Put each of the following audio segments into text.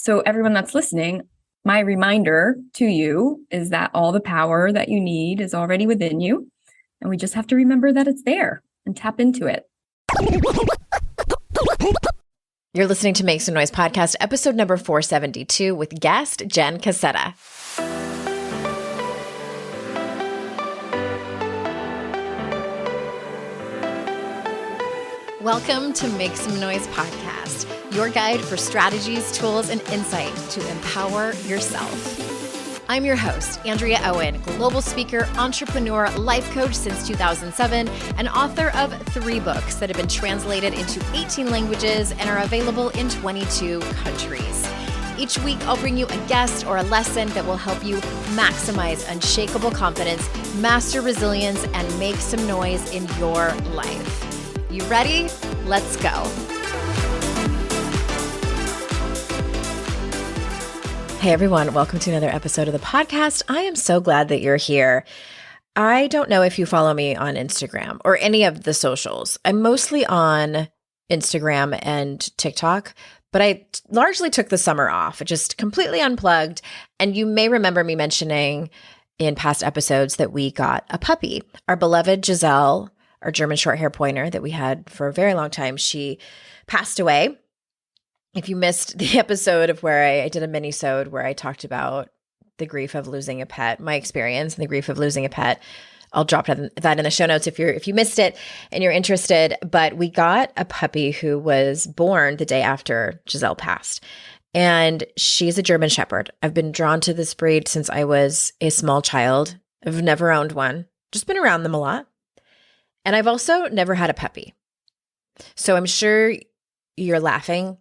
So everyone that's listening, my reminder to you is that all the power that you need is already within you. And we just have to remember that it's there and tap into it. You're listening to Make Some Noise podcast, episode number 472 with guest Jenn Cassetta. Welcome to Make Some Noise podcast, your guide for strategies, tools, and insight to empower yourself. I'm your host, Andrea Owen, global speaker, entrepreneur, life coach since 2007, and author of 3 books that have been translated into 18 languages and are available in 22 countries. Each week, I'll bring you a guest or a lesson that will help you maximize unshakable confidence, master resilience, and make some noise in your life. You ready? Let's go. Hey everyone, welcome to another episode of the podcast. I am so glad that you're here. I don't know if you follow me on Instagram or any of the socials. I'm mostly on Instagram and TikTok, but I largely took the summer off. It just completely unplugged. And you may remember me mentioning in past episodes that we got a puppy. Our beloved Giselle, our German short hair pointer that we had for a very long time, she passed away. If you missed the episode of where I did a mini-sode where I talked about the grief of losing a pet, my experience and the grief of losing a pet, I'll drop that in the show notes if you missed it and you're interested. But we got a puppy who was born the day after Giselle passed. And she's a German Shepherd. I've been drawn to this breed since I was a small child. I've never owned one, just been around them a lot. And I've also never had a puppy. So I'm sure you're laughing.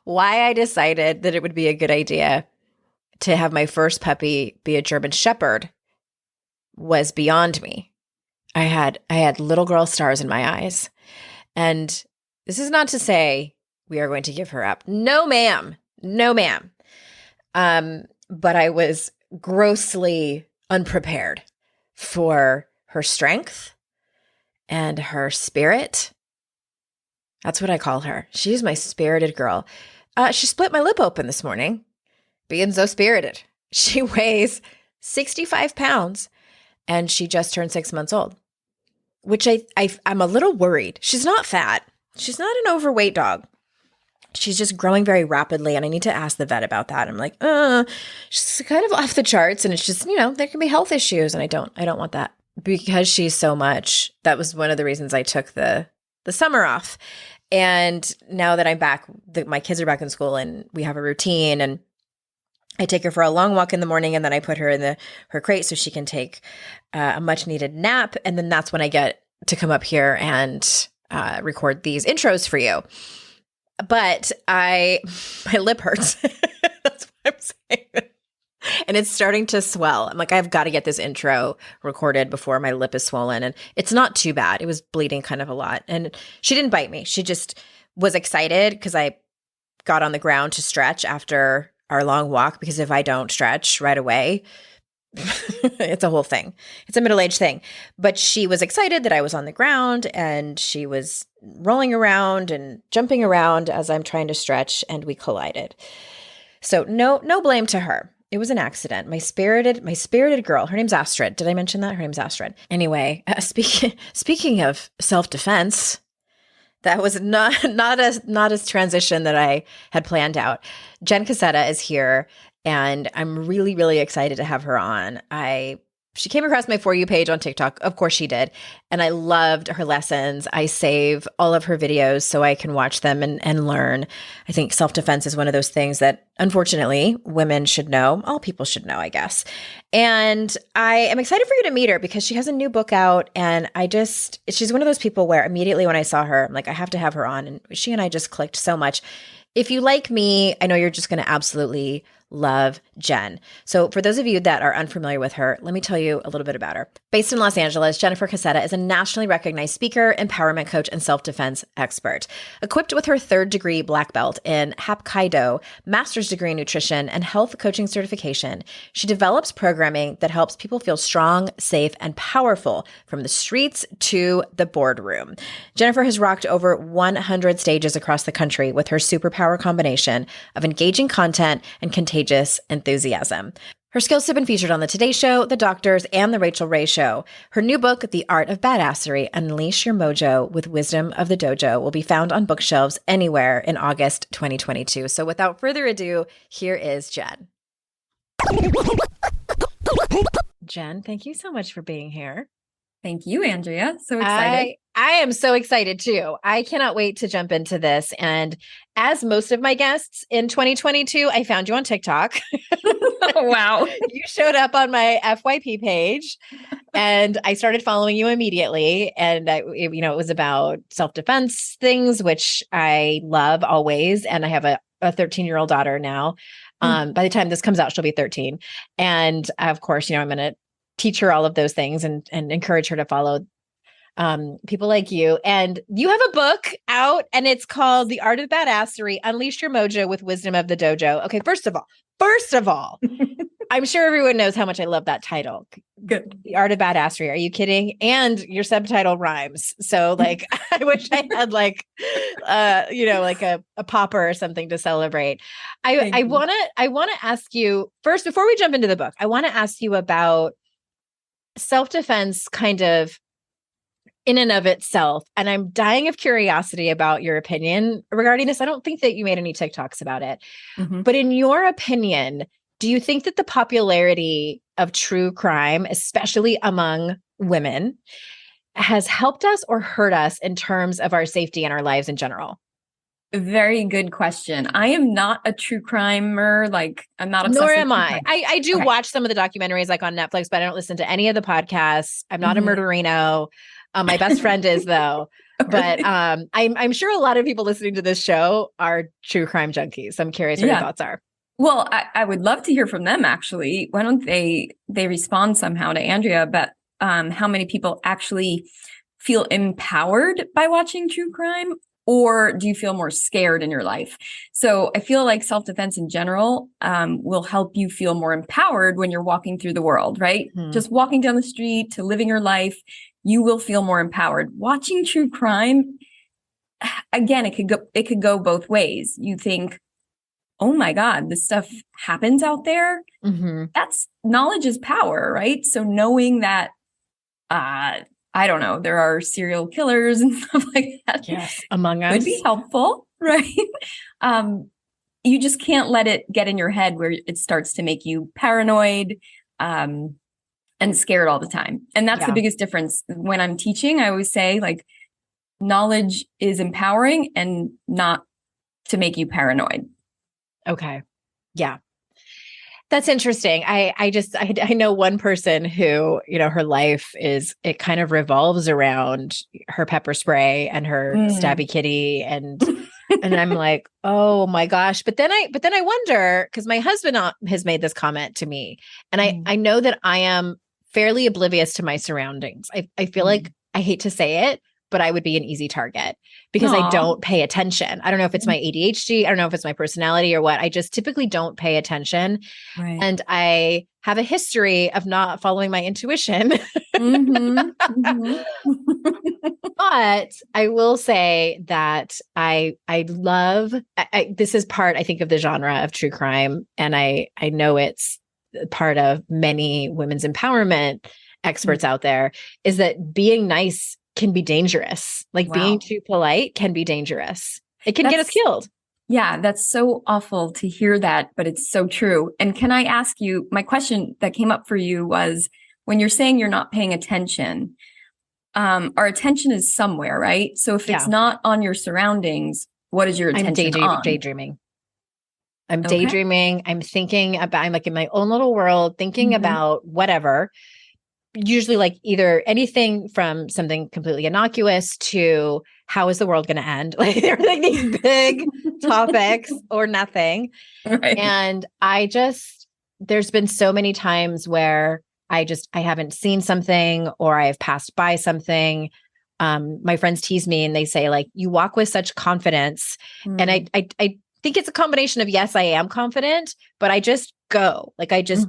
Why I decided that it would be a good idea to have my first puppy be a German Shepherd was beyond me. I had little girl stars in my eyes. And this is not to say we are going to give her up. No, ma'am. No, ma'am. But I was grossly unprepared for her strength and her spirit. That's what I call her. She's my spirited girl. She split my lip open this morning, being so spirited. She weighs 65 pounds and she just turned 6 months old, which I'm a little worried. She's not fat. She's not an overweight dog. She's just growing very rapidly, and I need to ask the vet about that. I'm like, she's kind of off the charts, and it's just, there can be health issues, and I don't want that. Because she's so much, that was one of the reasons I took the summer off. And now that I'm back, my kids are back in school, and we have a routine, and I take her for a long walk in the morning, and then I put her in her crate so she can take a much-needed nap, and then that's when I get to come up here and record these intros for you. But my lip hurts. That's what I'm saying. And it's starting to swell. I'm like, I've got to get this intro recorded before my lip is swollen. And it's not too bad. It was bleeding kind of a lot. And she didn't bite me. She just was excited because I got on the ground to stretch after our long walk. Because if I don't stretch right away, it's a whole thing. It's a middle-aged thing. But she was excited that I was on the ground, and she was rolling around and jumping around as I'm trying to stretch, and we collided. So no blame to her. It was an accident. My spirited girl. Her name's Astrid. Did I mention that? Her name's Astrid. Anyway, speaking of self-defense, that was not a transition that I had planned out. Jenn Cassetta is here. And I'm really, really excited to have her on. She came across my For You page on TikTok. Of course she did. And I loved her lessons. I save all of her videos so I can watch them and learn. I think self-defense is one of those things that, unfortunately, women should know. All people should know, I guess. And I am excited for you to meet her because she has a new book out. And she's one of those people where immediately when I saw her, I'm like, I have to have her on. And she and I just clicked so much. If you like me, I know you're just going to absolutely love Jenn. So for those of you that are unfamiliar with her, let me tell you a little bit about her. Based in Los Angeles, Jennifer Cassetta is a nationally recognized speaker, empowerment coach, and self-defense expert. Equipped with her 3rd degree black belt in HapKiDo, master's degree in nutrition, and health coaching certification, she develops programming that helps people feel strong, safe, and powerful from the streets to the boardroom. Jennifer has rocked over 100 stages across the country with her superpower combination of engaging content and contagious enthusiasm. Her skills have been featured on The Today Show, The Doctors, and The Rachel Ray Show. Her new book, The Art of Badassery, Unleash Your Mojo with Wisdom of the Dojo, will be found on bookshelves anywhere in August 2022. So without further ado, here is Jenn. Jenn, thank you so much for being here. Thank you, Andrea. So excited. I am so excited too. I cannot wait to jump into this. And as most of my guests in 2022, I found you on TikTok. Oh, wow. You showed up on my FYP page and I started following you immediately. And it was about self-defense things, which I love always. And I have a 13-year-old daughter now. By the time this comes out, she'll be 13. And of course, I'm going to teach her all of those things and encourage her to follow people like you. And you have a book out and it's called The Art of Badassery, Unleash Your Mojo with Wisdom of the Dojo. Okay, first of all, I'm sure everyone knows how much I love that title. Good. The Art of Badassery. Are you kidding? And your subtitle rhymes. So like, I wish I had like a popper or something to celebrate. I want to ask you first, before we jump into the book, I want to ask you about self-defense kind of in and of itself. And I'm dying of curiosity about your opinion regarding this. I don't think that you made any TikToks about it, but in your opinion, do you think that the popularity of true crime, especially among women, has helped us or hurt us in terms of our safety and our lives in general? Very good question. I am not a true crimer. Like, I'm not obsessed. Nor am I. I do watch some of the documentaries like on Netflix, but I don't listen to any of the podcasts. I'm not a murderino. My best friend is though. But I'm sure a lot of people listening to this show are true crime junkies. So I'm curious what your thoughts are. Well, I would love to hear from them, actually. Why don't they respond somehow to Andrea about how many people actually feel empowered by watching true crime? Or do you feel more scared in your life? So I feel like self-defense in general will help you feel more empowered when you're walking through the world, right? Just walking down the street to living your life, you will feel more empowered. Watching true crime, again, it could go both ways. You think, oh my God, this stuff happens out there. That's knowledge is power, right? So knowing that, I don't know, there are serial killers and stuff like that. Yes, among us. Could be helpful, right? You just can't let it get in your head where it starts to make you paranoid and scared all the time. And that's the biggest difference. When I'm teaching, I always say, like, knowledge is empowering and not to make you paranoid. Okay. Yeah. That's interesting. I know one person who, her life it kind of revolves around her pepper spray and her stabby kitty. And I'm like, oh my gosh. But then I wonder, because my husband has made this comment to me, and I know that I am fairly oblivious to my surroundings. I feel like, I hate to say it, but I would be an easy target because I don't pay attention. I don't know if it's my ADHD. I don't know if it's my personality or what. I just typically don't pay attention. Right. And I have a history of not following my intuition. But I will say that I love, this is part, I think, of the genre of true crime. And I know it's part of many women's empowerment experts out there, is that being nice can be dangerous. Like being too polite can be dangerous. It can get us killed. Yeah, that's so awful to hear that, but it's so true. And can I ask you, my question that came up for you was, when you're saying you're not paying attention, our attention is somewhere, right? So if it's not on your surroundings, what is your attention on? Daydreaming. I'm daydreaming. I'm thinking about, I'm like in my own little world, thinking about whatever. usually like either anything from something completely innocuous to how is the world going to end? Like they're like these big topics or nothing. Right. And there's been so many times where I haven't seen something or I have passed by something. My friends tease me and they say like, you walk with such confidence. And I think it's a combination of, yes, I am confident, but I just go. Like I just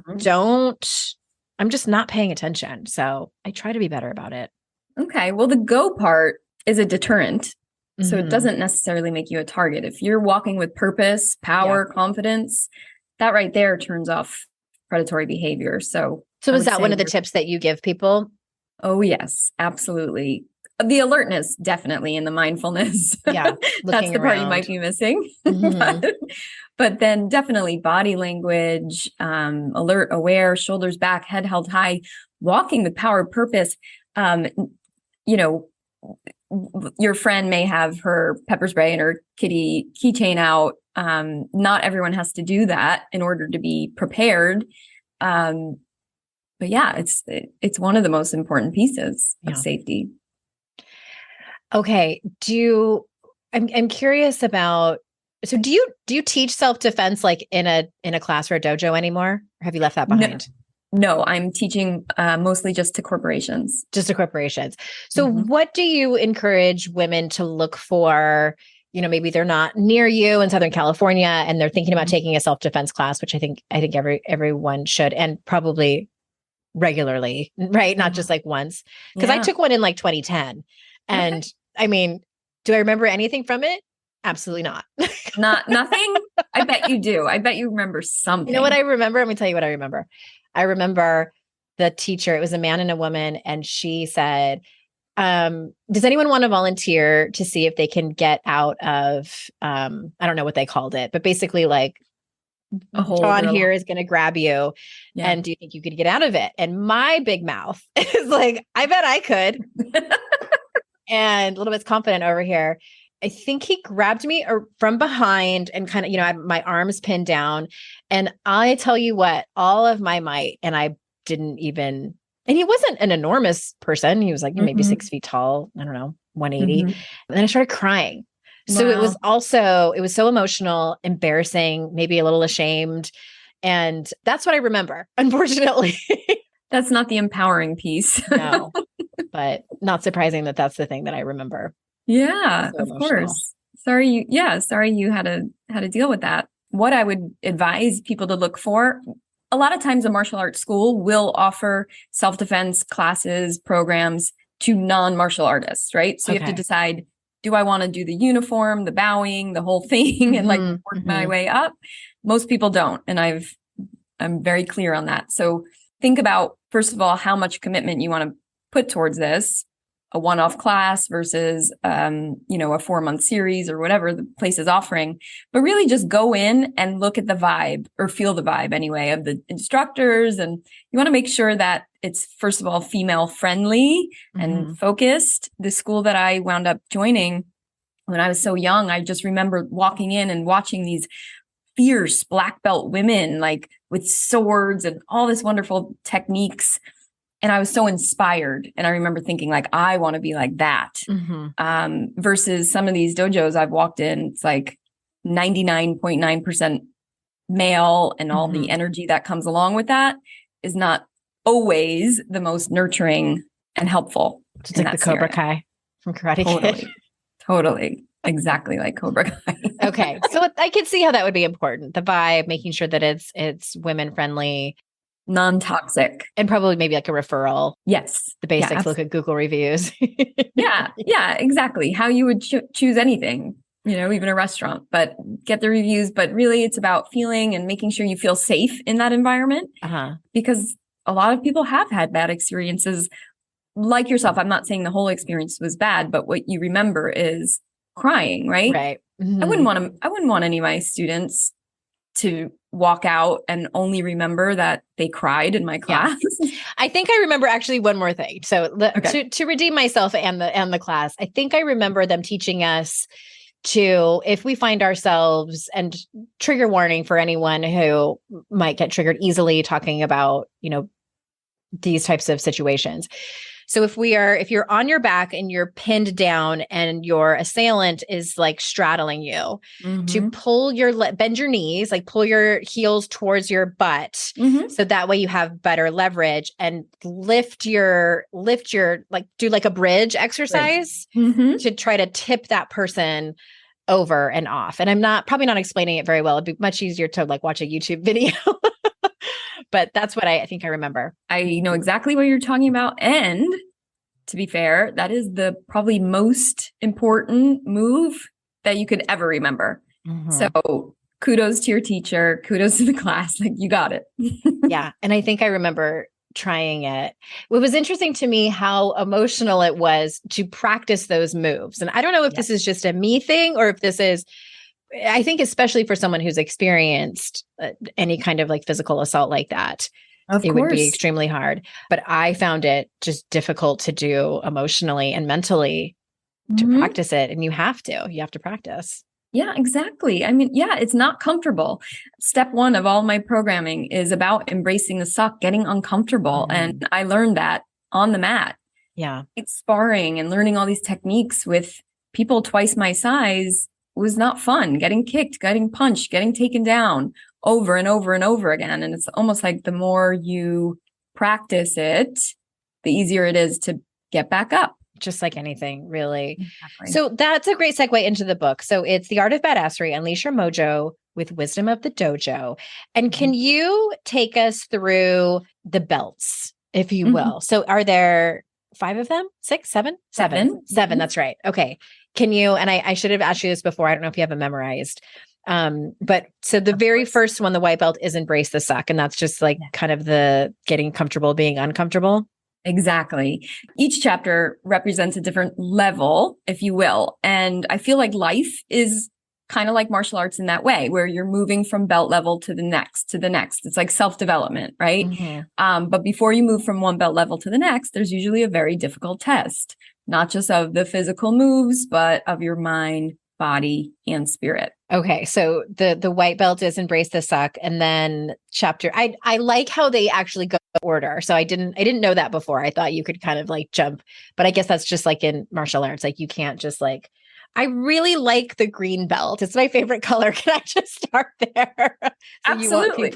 I'm just not paying attention. So I try to be better about it. Okay. Well, the go part is a deterrent. So it doesn't necessarily make you a target. If you're walking with purpose, power, confidence, that right there turns off predatory behavior. So is that one of the tips that you give people? Oh, yes, absolutely. The alertness, definitely, and the mindfulness. Yeah. That's the part you might be missing. But then definitely body language, alert, aware, shoulders back, head held high, walking with power, purpose. Your friend may have her pepper spray and her kitty keychain out. Not everyone has to do that in order to be prepared. But yeah, it's one of the most important pieces of safety. Okay. I'm curious about, so do you teach self-defense like in a class or a dojo anymore? Or have you left that behind? No, I'm teaching mostly just to corporations. Just to corporations. So what do you encourage women to look for? Maybe they're not near you in Southern California and they're thinking about taking a self-defense class, which I think everyone should, and probably regularly, right? Not just like once. Because I took one in like 2010. And I mean, do I remember anything from it? Absolutely not. Nothing? I bet you do. I bet you remember something. You know what I remember? Let me tell you what I remember. I remember the teacher, it was a man and a woman, and she said, does anyone want to volunteer to see if they can get out of, I don't know what they called it, but basically like a hole John here is going to grab you. Yeah. And do you think you could get out of it? And my big mouth is like, I bet I could. And a little bit confident over here. I think he grabbed me from behind and kind of, I had my arms pinned down. And I tell you what, all of my might, and I didn't even, and he wasn't an enormous person. He was like maybe 6 feet tall. I don't know, 180. And then I started crying. So it was so emotional, embarrassing, maybe a little ashamed. And that's what I remember, unfortunately. That's not the empowering piece. No, but not surprising that that's the thing that I remember. Yeah, of course. Sorry you had to deal with that. What I would advise people to look for, a lot of times a martial arts school will offer self-defense classes, programs to non-martial artists, right? So you have to decide, do I want to do the uniform, the bowing, the whole thing, and like work my way up? Most people don't. And I'm very clear on that. So think about, first of all, how much commitment you want to put towards this, a one-off class versus, a 4-month series or whatever the place is offering, but really just go in and look at the vibe, or feel the vibe anyway, of the instructors. And you want to make sure that it's, first of all, female friendly and focused. The school that I wound up joining when I was so young, I just remember walking in and watching these fierce black belt women, like with swords and all this wonderful techniques. And I was so inspired. And I remember thinking like, I want to be like that. Versus some of these dojos I've walked in, it's like 99.9% male, and all the energy that comes along with that is not always the most nurturing and helpful. It's like the Cobra Kai from Karate Kid. Totally. Exactly like Cobra Kai. Okay. So I can see how that would be important. The vibe, making sure that it's women friendly, non-toxic, and probably maybe like a referral. Yes. The basics, look at Google reviews. Yeah, exactly. How you would choose anything, even a restaurant, but get the reviews. But really it's about feeling and making sure you feel safe in that environment, because a lot of people have had bad experiences like yourself. I'm not saying the whole experience was bad, but what you remember is crying, right? Right. I wouldn't want any of my students to walk out and only remember that they cried in my class. Yeah. I think I remember actually one more thing. So to redeem myself and the class, I think I remember them teaching us to, if we find ourselves, and trigger warning for anyone who might get triggered easily, talking about, these types of situations. So if you're on your back and you're pinned down and your assailant is like straddling you, to bend your knees, like pull your heels towards your butt. So that way you have better leverage, and lift your, like do like a bridge exercise to try to tip that person over and off. And I'm probably not explaining it very well. It'd be much easier to like watch a YouTube video. But that's what I think I remember. I know exactly what you're talking about. And to be fair, that is the probably most important move that you could ever remember. So kudos to your teacher, kudos to the class. Like, you got it. Yeah. And I think I remember trying it. It was interesting to me how emotional it was to practice those moves. And I don't know if this is just a me thing, or if this is, I think, especially for someone who's experienced any kind of like physical assault like that, it would be extremely hard. But I found it just difficult to do emotionally and mentally to practice it. And you have to practice. Yeah, exactly. I mean, yeah, it's not comfortable. Step one of all my programming is about embracing the suck, getting uncomfortable. And I learned that on the mat. Yeah. It's sparring and learning all these techniques with people twice my size was not fun. Getting kicked, getting punched, getting taken down over and over and over again. And it's almost like the more you practice it, the easier it is to get back up. Just like anything, really. Exactly. So that's a great segue into the book. So it's The Art of Badassery, Unleash Your Mojo with Wisdom of the Dojo. And can you take us through the belts, if you will? So are there 5 of them? 6, 7? 7. That's right. Okay. Can you, and I should have asked you this before, I don't know if you have it memorized. But so the very first one, the white belt, is embrace the suck. And that's just like kind of the getting comfortable being uncomfortable. Exactly. Each chapter represents a different level, if you will. And I feel like life is kind of like martial arts in that way, where you're moving from belt level to the next, to the next. It's like self-development, right? But before you move from one belt level to the next, there's usually a very difficult test, not just of the physical moves, but of your mind, body, and spirit. Okay. So the white belt is embrace the suck. And then chapter, I like how they actually go order. So I didn't know that before. I thought you could kind of like jump, but I guess that's just like in martial arts. Like you can't just like, I really like the green belt. It's my favorite color. Can I just start there? So Absolutely.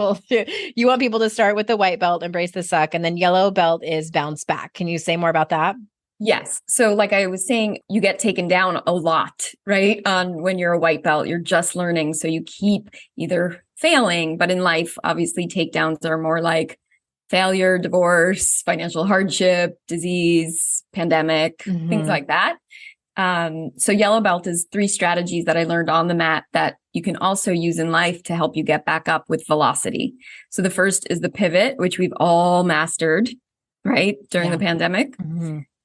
You want people to start with the white belt, embrace the suck, and then yellow belt is bounce back. Can you say more about that? Yes. So like I was saying, you get taken down a lot, right? When you're a white belt, you're just learning. So you keep either failing, but in life, obviously takedowns are more like failure, divorce, financial hardship, disease, pandemic, things like that. So yellow belt is 3 strategies that I learned on the mat that you can also use in life to help you get back up with velocity. So the first is the pivot, which we've all mastered, right? During the pandemic.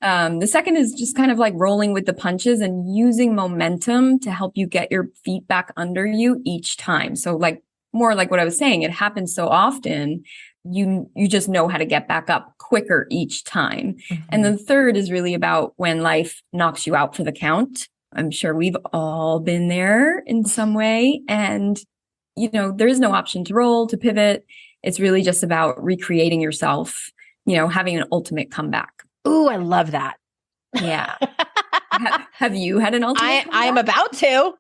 The second is just kind of like rolling with the punches and using momentum to help you get your feet back under you each time. So like more like what I was saying, it happens so often, you just know how to get back up quicker each time. And the third is really about when life knocks you out for the count. I'm sure we've all been there in some way. And, you know, there is no option to roll, to pivot. It's really just about recreating yourself, you know, having an ultimate comeback. Ooh, I love that. Yeah. Have you had an ultimate I am about to.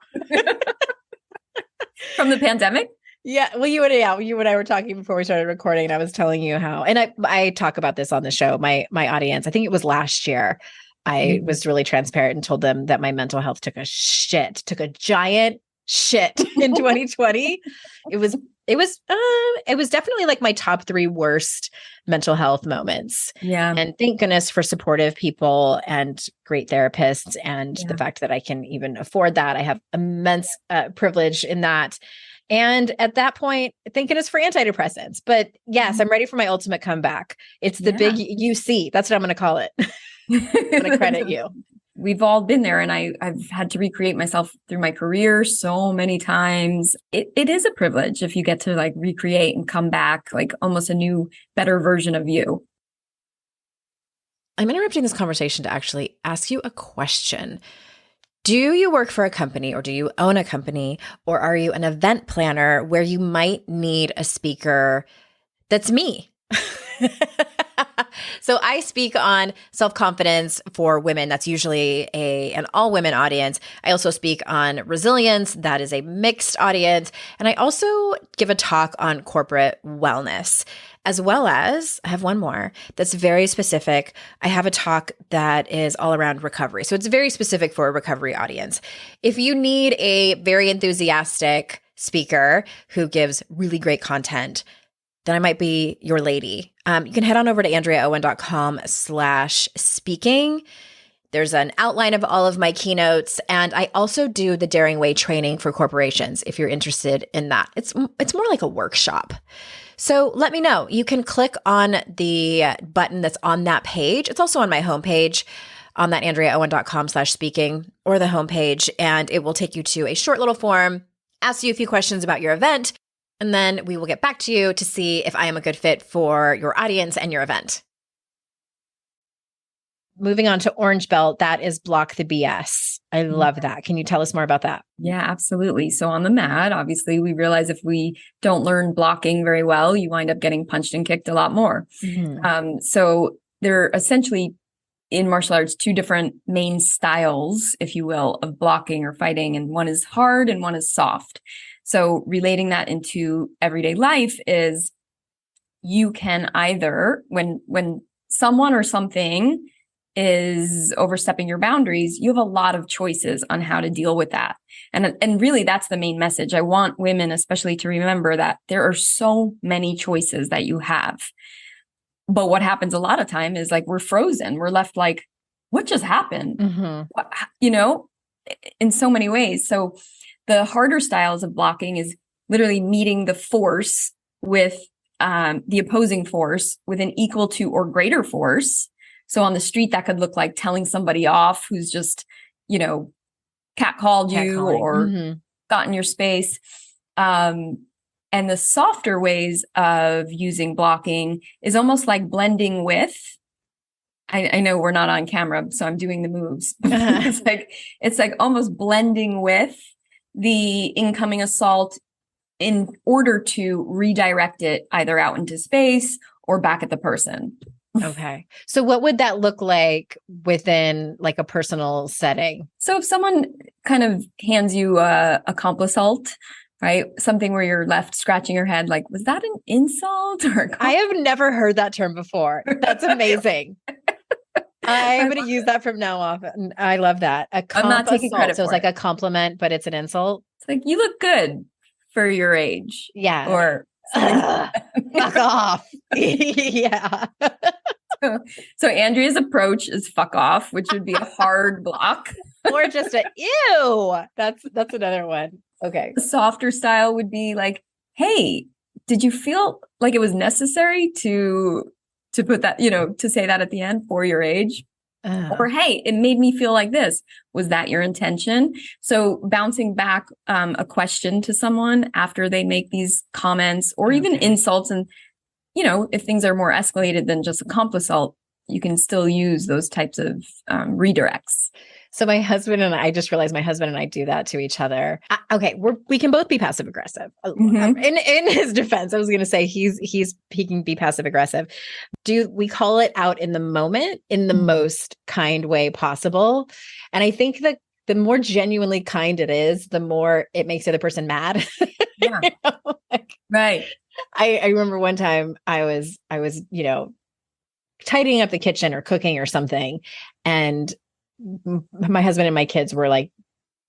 From the pandemic? Yeah. Well, you and I were talking before we started recording, and I was telling you how, and I talk about this on the show, my audience, I think it was last year, I was really transparent and told them that my mental health took a giant shit in 2020. It was definitely like my top 3 worst mental health moments. Yeah. And thank goodness for supportive people and great therapists, and the fact that I can even afford that. I have immense privilege in that. And at that point, thank goodness for antidepressants. But yes, I'm ready for my ultimate comeback. It's the big UC. That's what I'm going to call it. I'm going to credit you. We've all been there, and I've had to recreate myself through my career so many times. It is a privilege if you get to like recreate and come back like almost a new, better version of you. I'm interrupting this conversation to actually ask you a question. Do you work for a company, or do you own a company, or are you an event planner where you might need a speaker that's me? So I speak on self-confidence for women. That's usually an all-women audience. I also speak on resilience. That is a mixed audience. And I also give a talk on corporate wellness, as well as I have one more that's very specific. I have a talk that is all around recovery. So it's very specific for a recovery audience. If you need a very enthusiastic speaker who gives really great content, then I might be your lady. You can head on over to AndreaOwen.com/speaking. There's an outline of all of my keynotes. And I also do the Daring Way training for corporations if you're interested in that. It's more like a workshop. So let me know. You can click on the button that's on that page. It's also on my homepage on that AndreaOwen.com/speaking or the homepage. And it will take you to a short little form, ask you a few questions about your event, and then we will get back to you to see if I am a good fit for your audience and your event. Moving on to Orange Belt, that is Block the BS. I love that. Can you tell us more about that? Yeah, absolutely. So on the mat, obviously, we realize if we don't learn blocking very well, you wind up getting punched and kicked a lot more. So there are essentially in martial arts 2 different main styles, if you will, of blocking or fighting, and one is hard and one is soft. So relating that into everyday life is you can either, when someone or something is overstepping your boundaries, you have a lot of choices on how to deal with that. And really that's the main message. I want women especially to remember that there are so many choices that you have. But what happens a lot of time is like we're frozen. We're left like, what just happened? What, in so many ways. So the harder styles of blocking is literally meeting the force with the opposing force with an equal to or greater force. So on the street, that could look like telling somebody off who's just, catcalled you or got in your space. And the softer ways of using blocking is almost like blending with. I know we're not on camera, so I'm doing the moves. It's like almost blending with the incoming assault in order to redirect it either out into space or back at the person. Okay. So what would that look like within like a personal setting? So if someone kind of hands you a complisalt, right? Something where you're left scratching your head, like, was that an insult? Or I have never heard that term before. That's amazing. I'm going to use that from now on. I love that. I'm not taking credit so for it's like a compliment, but it's an insult. It's like, you look good for your age. Yeah. Or fuck off. Yeah. So Andrea's approach is fuck off, which would be a hard block. Or just a ew. That's another one. Okay. The softer style would be like, hey, did you feel like it was necessary to put that, to say that at the end for your age? Or, hey, it made me feel like this. Was that your intention? So bouncing back a question to someone after they make these comments or even insults. And, if things are more escalated than just a complisalt, you can still use those types of redirects. So I just realized my husband and I do that to each other. We can both be passive aggressive. In his defense, I was going to say he can be passive aggressive. We call it out in the moment in the most kind way possible. And I think that the more genuinely kind it is, the more it makes the other person mad. Yeah. Right. I remember one time I was, tidying up the kitchen or cooking or something. And my husband and my kids were like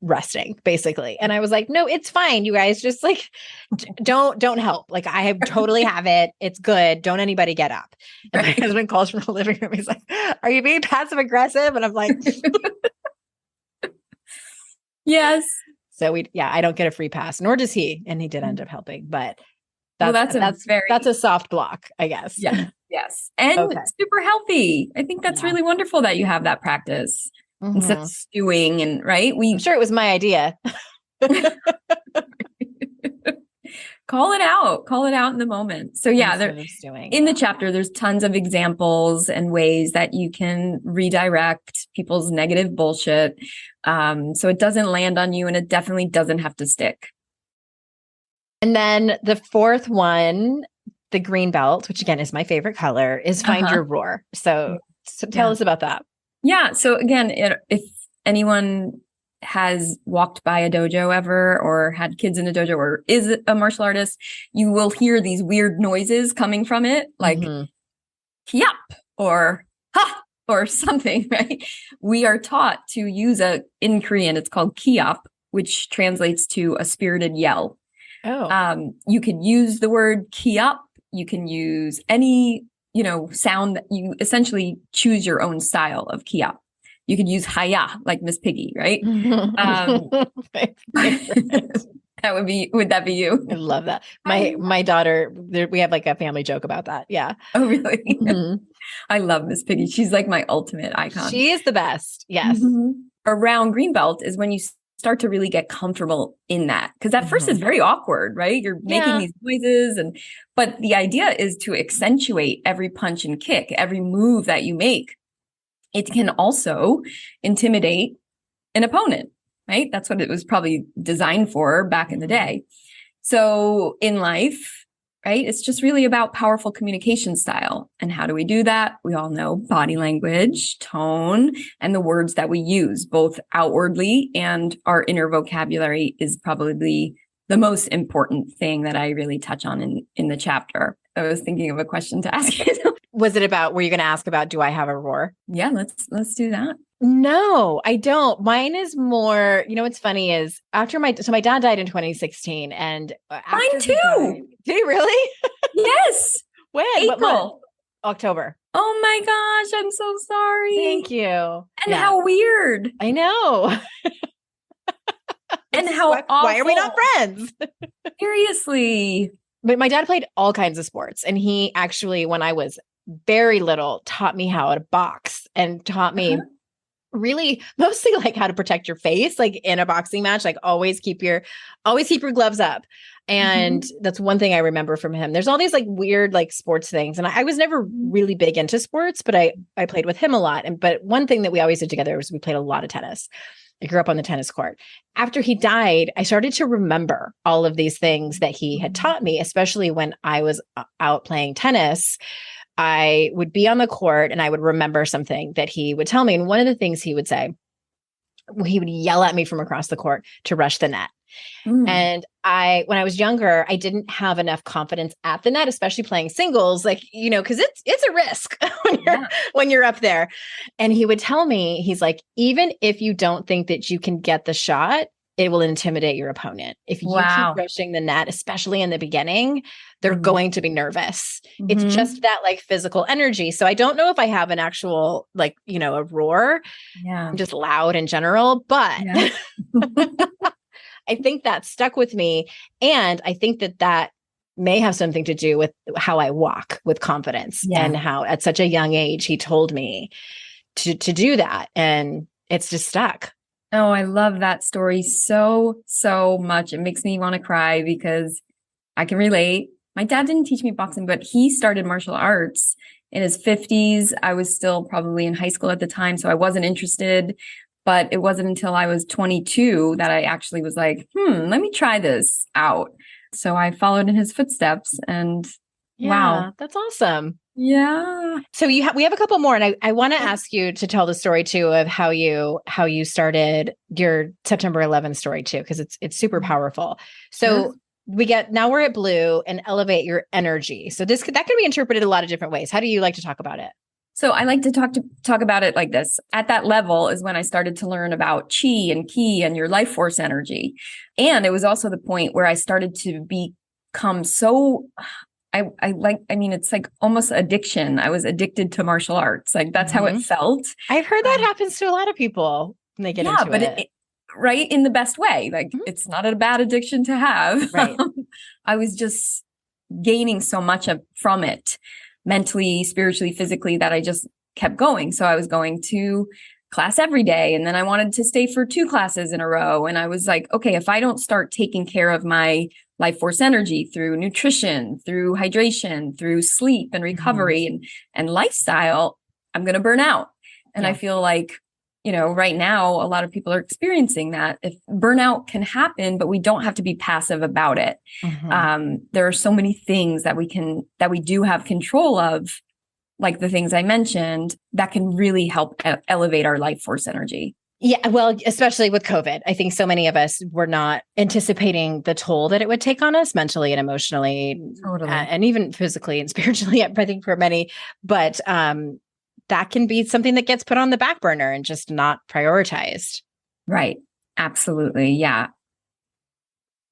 resting basically. And I was like, no, it's fine. You guys just like, don't help. Like I totally have it. It's good. Don't anybody get up. And my husband calls from the living room. He's like, are you being passive aggressive? And I'm like, yes. So I don't get a free pass, nor does he. And he did end up helping, but that's a soft block, I guess. Yeah. Yes. And super healthy. I think that's really wonderful that you have that practice instead of stewing and I'm sure it was my idea. Call it out in the moment. So in the chapter, there's tons of examples and ways that you can redirect people's negative bullshit. So it doesn't land on you and it definitely doesn't have to stick. And then the fourth one the green belt, which again is my favorite color, is find Uh-huh. your roar. So tell Yeah. us about that. Yeah. So again, if anyone has walked by a dojo ever or had kids in a dojo or is a martial artist, you will hear these weird noises coming from it, like kiap or ha or something, right? We are taught to use in Korean, it's called kiap, which translates to a spirited yell. Oh. You can use the word kiap. You can use any, sound that you essentially choose your own style of kiap. You could use haya, like Miss Piggy, right? Would that be you? I love that. My daughter, we have like a family joke about that. Yeah. Oh, really? I love Miss Piggy. She's like my ultimate icon. She is the best. Yes. Around Greenbelt is when you start to really get comfortable in that. Because at first it's very awkward, right? You're making these noises but the idea is to accentuate every punch and kick, every move that you make. It can also intimidate an opponent, right? That's what it was probably designed for back in the day. So in life, right, it's just really about powerful communication style. And how do we do that? We all know body language, tone, and the words that we use, both outwardly and our inner vocabulary is probably the most important thing that I really touch on in the chapter. I was thinking of a question to ask you. Was it about, were you going to ask about, do I have a roar? Yeah, let's do that. No, I don't. Mine is more, what's funny is my dad died in 2016 and mine too. Did he really? Yes. When? April. October. Oh my gosh, I'm so sorry. Thank you. And how weird. I know. And how awful. Why are we not friends? Seriously. But my dad played all kinds of sports. And he actually, when I was very little, taught me how to box and taught me really mostly like how to protect your face, like in a boxing match, like always keep your gloves up. And that's one thing I remember from him. There's all these like weird, like sports things. And I was never really big into sports, but I played with him a lot. But one thing that we always did together was we played a lot of tennis. I grew up on the tennis court. After he died, I started to remember all of these things that he had taught me, especially when I was out playing tennis. I would be on the court and I would remember something that he would tell me. And one of the things he would say, he would yell at me from across the court to rush the net. And when I was younger, I didn't have enough confidence at the net, especially playing singles, like, because it's a risk when you're up there. And he would tell me, he's like, even if you don't think that you can get the shot, it will intimidate your opponent. If you keep rushing the net, especially in the beginning, they're going to be nervous. It's just that like physical energy. So I don't know if I have an actual, like, a roar. Yeah. I'm just loud in general, but I think that stuck with me. And I think that may have something to do with how I walk with confidence and how at such a young age, he told me to do that. And it's just stuck. Oh, I love that story so, so much. It makes me want to cry because I can relate. My dad didn't teach me boxing, but he started martial arts in his 50s. I was still probably in high school at the time, so I wasn't interested. But it wasn't until I was 22 that I actually was like, let me try this out. So I followed in his footsteps and wow. That's awesome. Yeah. So we have a couple more, and I want to ask you to tell the story too of how you started your September 11th story too, because it's super powerful. So now we're at blue and elevate your energy. So that can be interpreted a lot of different ways. How do you like to talk about it? So I like to talk about it like this. At that level is when I started to learn about chi and ki and your life force energy. And it was also the point where I started to become so it's like almost addiction. I was addicted to martial arts. Like that's how it felt. I've heard that happens to a lot of people when they get into it. Right. In the best way. Like it's not a bad addiction to have. Right. I was just gaining so much from it mentally, spiritually, physically that I just kept going. So I was going to class every day. And then I wanted to stay for 2 classes in a row. And I was like, okay, if I don't start taking care of my life force energy through nutrition, through hydration, through sleep and recovery and lifestyle, I'm going to burn out. And I feel like right now, a lot of people are experiencing that. If burnout can happen, but we don't have to be passive about it. There are so many things that we do have control of, like the things I mentioned, that can really help elevate our life force energy. Yeah, well, especially with COVID, I think so many of us were not anticipating the toll that it would take on us mentally and emotionally, and even physically and spiritually, I think for many. But that can be something that gets put on the back burner and just not prioritized. Right. Absolutely. Yeah.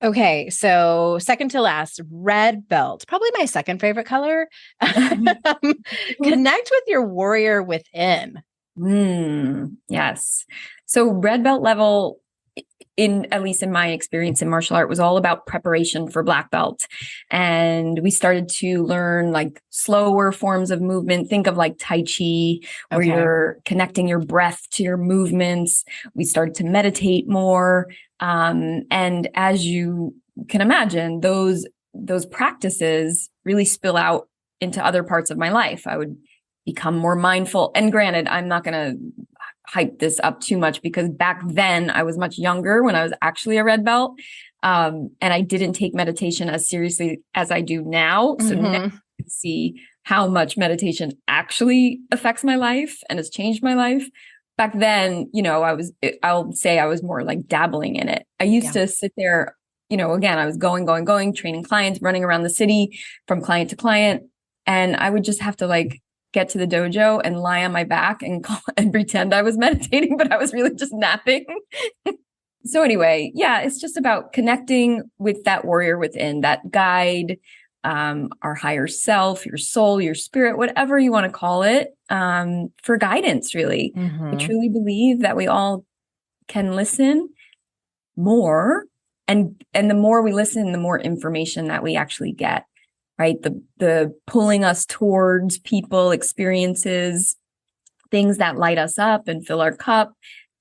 Okay. So second to last, red belt, probably my second favorite color. Connect with your warrior within. Yes. So red belt level, at least in my experience in martial art, was all about preparation for black belt. And we started to learn like slower forms of movement. Think of like Tai Chi, where you're connecting your breath to your movements. We started to meditate more. And as you can imagine, those practices really spill out into other parts of my life. I would become more mindful. And granted, I'm not going to hype this up too much, because back then I was much younger when I was actually a red belt. And I didn't take meditation as seriously as I do now. So now you can see how much meditation actually affects my life and has changed my life. Back then, I'll say I was more like dabbling in it. I used to sit there, again, I was going, training clients, running around the city from client to client. And I would just have to like get to the dojo and lie on my back and pretend I was meditating, but I was really just napping. So anyway, yeah, it's just about connecting with that warrior within, that guide, our higher self, your soul, your spirit, whatever you want to call it, for guidance, really. I truly believe that we all can listen more, and the more we listen, the more information that we actually get. Right. The pulling us towards people, experiences, things that light us up and fill our cup,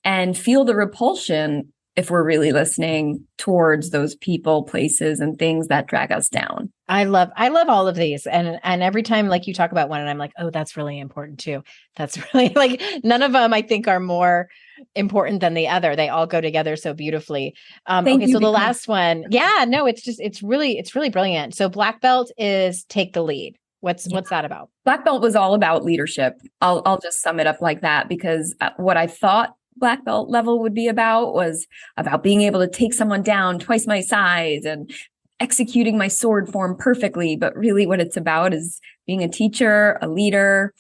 and feel the repulsion if we're really listening towards those people, places, and things that drag us down. I love all of these. And every time like you talk about one and I'm like, oh, that's really important too. That's really like, none of them I think are more important than the other. They all go together so beautifully. Okay. So the last one, it's really brilliant. So black belt is take the lead. What's that about? Black belt was all about leadership. I'll just sum it up like that, because what I thought black belt level would be about was about being able to take someone down twice my size and executing my sword form perfectly. But really what it's about is being a teacher, a leader,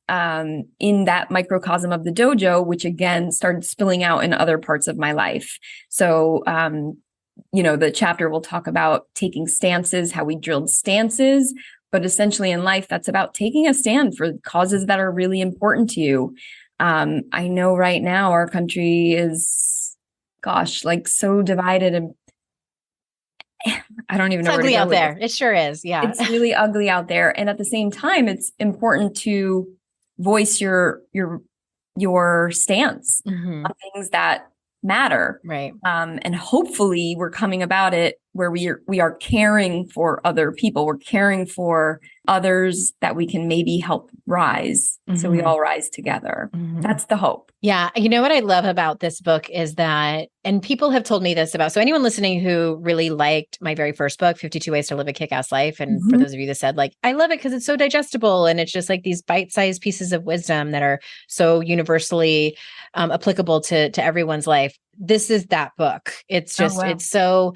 in that microcosm of the dojo, which again started spilling out in other parts of my life. So, the chapter will talk about taking stances, how we drilled stances, but essentially in life, that's about taking a stand for causes that are really important to you. I know right now our country is, like so divided, and I don't even know where to go. It's ugly out there. It sure is. Yeah. It's really ugly out there. And at the same time, it's important to voice your stance on things that matter. Right. And hopefully we're coming about it where we are caring for other people. We're caring for others that we can maybe help rise. So we all rise together. That's the hope. Yeah. You know what I love about this book is that, and people have told me this about, so anyone listening who really liked my very first book, 52 Ways to Live a Kick-Ass Life. And for those of you that said like, I love it because it's so digestible. And it's just like these bite-sized pieces of wisdom that are so universally applicable to everyone's life. This is that book. It's just, it's so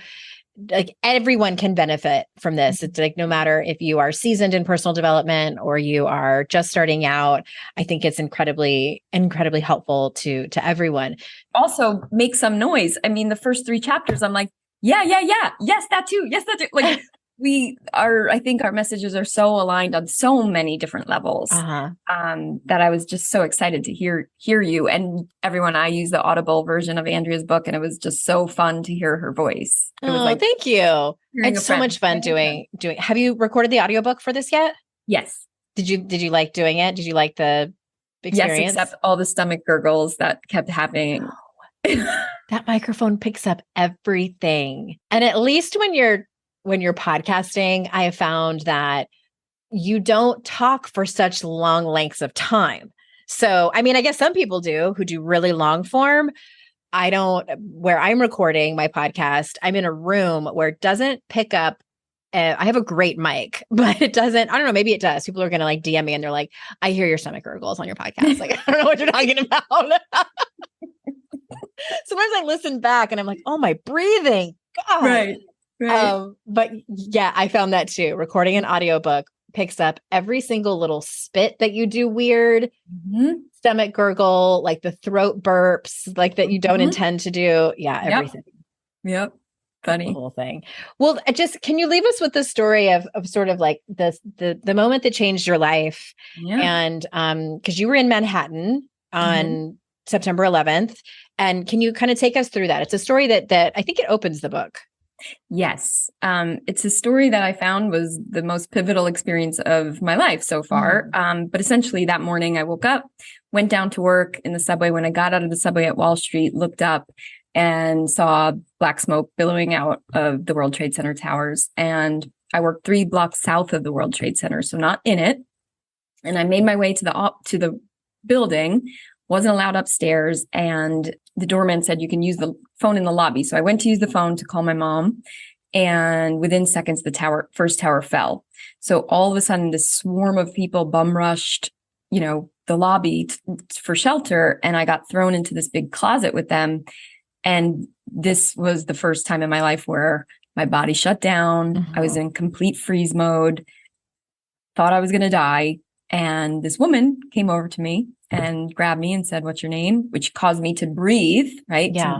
like everyone can benefit from this. It's like, no matter if you are seasoned in personal development or you are just starting out, I think it's incredibly, incredibly helpful to everyone. Also make some noise. I mean, the first 3 chapters, I'm like, yeah. Yes, that too. Yes, that too. Like I think our messages are so aligned on so many different levels, that I was just so excited to hear you and everyone. I use the Audible version of Andrea's book, and it was just so fun to hear her voice. It was thank you. It's so much fun doing. Have you recorded the audiobook for this yet? Yes. Did you like doing it? Did you like the experience? Yes, except all the stomach gurgles that kept happening. That microphone picks up everything. And at least when you're podcasting, I have found that you don't talk for such long lengths of time. So, I mean, I guess some people do who do really long form. I don't, where I'm recording my podcast, I'm in a room where it doesn't pick up. I have a great mic, but it doesn't, I don't know, maybe it does. People are going to like DM me and they're like, I hear your stomach gurgles on your podcast. Like, I don't know what you're talking about. Sometimes I listen back and I'm like, oh, my breathing. God. Right. But yeah, I found that too. Recording an audiobook picks up every single little spit that you do weird, stomach gurgle, like the throat burps, like that you don't intend to do. Yeah, everything. Yep. Funny. The whole thing. Well, can you leave us with the story of sort of like the moment that changed your life? Yeah. And because you were in Manhattan on September 11th. And can you kind of take us through that? It's a story that I think it opens the book. Yes. It's a story that I found was the most pivotal experience of my life so far. But essentially that morning I woke up, went down to work in the subway. When I got out of the subway at Wall Street, looked up and saw black smoke billowing out of the World Trade Center towers. And I worked 3 blocks south of the World Trade Center, so not in it. And I made my way to the building, wasn't allowed upstairs. And the doorman said, you can use the phone in the lobby. So I went to use the phone to call my mom. And within seconds, the first tower fell. So all of a sudden, this swarm of people bum rushed, the lobby for shelter. And I got thrown into this big closet with them. And this was the first time in my life where my body shut down. I was in complete freeze mode, thought I was going to die. And this woman came over to me and grabbed me and said, what's your name? Which caused me to breathe, right? Yeah.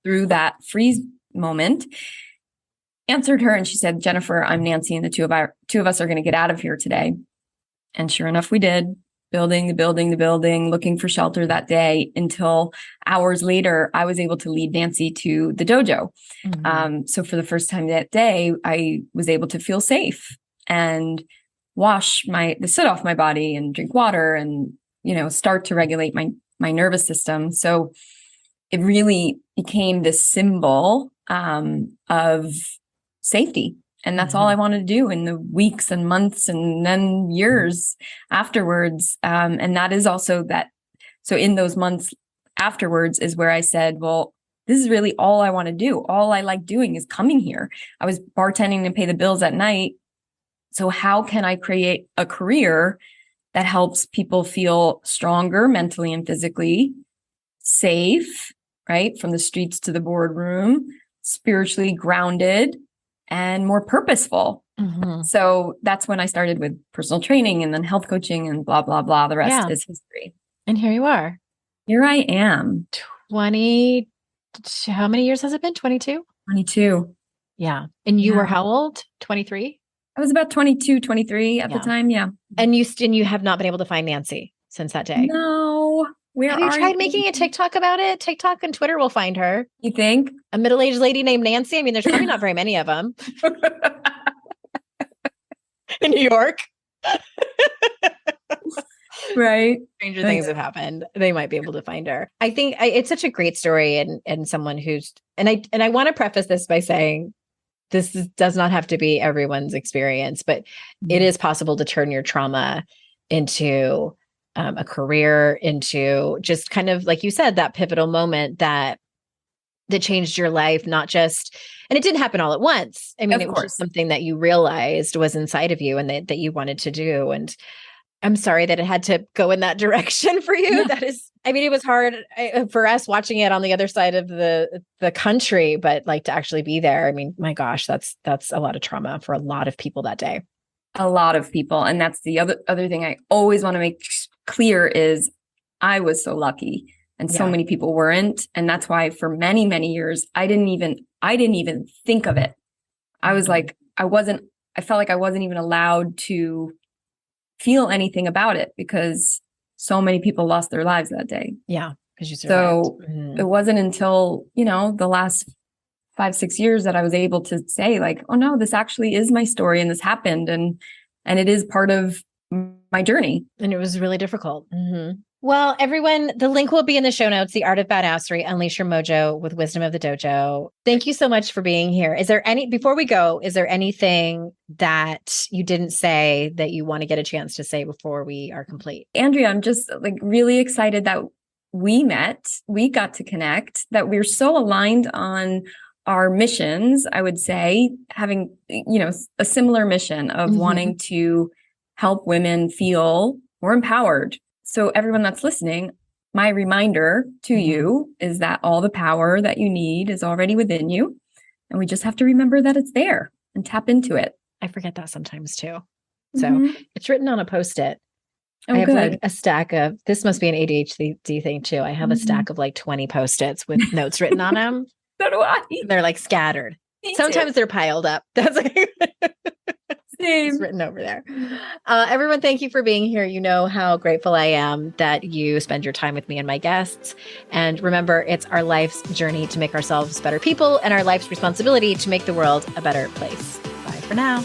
Through that freeze moment. Answered her and she said, Jennifer, I'm Nancy, and the two of us are going to get out of here today. And sure enough, we did. The building, looking for shelter that day until hours later, I was able to lead Nancy to the dojo. So for the first time that day, I was able to feel safe and wash the soot off my body and drink water and, start to regulate my nervous system. So it really became this symbol of safety. And that's all I wanted to do in the weeks and months and then years afterwards. And that is also that. So in those months afterwards is where I said, well, this is really all I want to do. All I like doing is coming here. I was bartending to pay the bills at night. So how can I create a career that helps people feel stronger mentally and physically, safe, right? From the streets to the boardroom, spiritually grounded, and more purposeful. So that's when I started with personal training and then health coaching and blah, blah, blah. The rest is history. And here you are. Here I am. How many years has it been? 22? 22. Yeah. And you were how old? 23? I was about 22, 23 at the time. Yeah. And you have not been able to find Nancy since that day? No. Have you tried making a TikTok about it? TikTok and Twitter will find her. You think? A middle-aged lady named Nancy? I mean, there's probably not very many of them. In New York. Right. Stranger things have happened. They might be able to find her. I think it's such a great story and someone who's, and I want to preface this by saying does not have to be everyone's experience, but it is possible to turn your trauma into a career, into just kind of, like you said, that pivotal moment that changed your life, not just, and it didn't happen all at once. I mean, it was just something that you realized was inside of you and that you wanted to do. And I'm sorry that it had to go in that direction for you. Yeah. That is, I mean, it was hard for us watching it on the other side of the country, but like to actually be there. I mean, my gosh, that's a lot of trauma for a lot of people that day. A lot of people. And that's the other thing I always want to make clear is I was so lucky and so many people weren't. And that's why for many, many years, I didn't even think of it. I was like, I felt like I wasn't even allowed to feel anything about it because so many people lost their lives that day. Yeah. Because you survived. So it wasn't until, the last 5-6 years that I was able to say like, oh no, this actually is my story and this happened. And it is part of my journey. And it was really difficult. Well, everyone, the link will be in the show notes. The Art of Badassery, Unleash Your Mojo with Wisdom of the Dojo. Thank you so much for being here. Before we go, is there anything that you didn't say that you want to get a chance to say before we are complete? Andrea, I'm just like really excited that we got to connect, that we're so aligned on our missions. I would say having, a similar mission of wanting to help women feel more empowered. So everyone that's listening, my reminder to you is that all the power that you need is already within you. And we just have to remember that it's there and tap into it. I forget that sometimes too. So it's written on a Post-it. Oh, I have good. like a stack of, this must be an ADHD thing too. I have a stack of like 20 Post-its with notes written on them. So do I. They're like scattered. Me Sometimes too. they're piled up. That's like Same. it's written over there. Everyone, thank you for being here. You know how grateful I am that you spend your time with me and my guests. And remember, it's our life's journey to make ourselves better people and our life's responsibility to make the world a better place. Bye for now.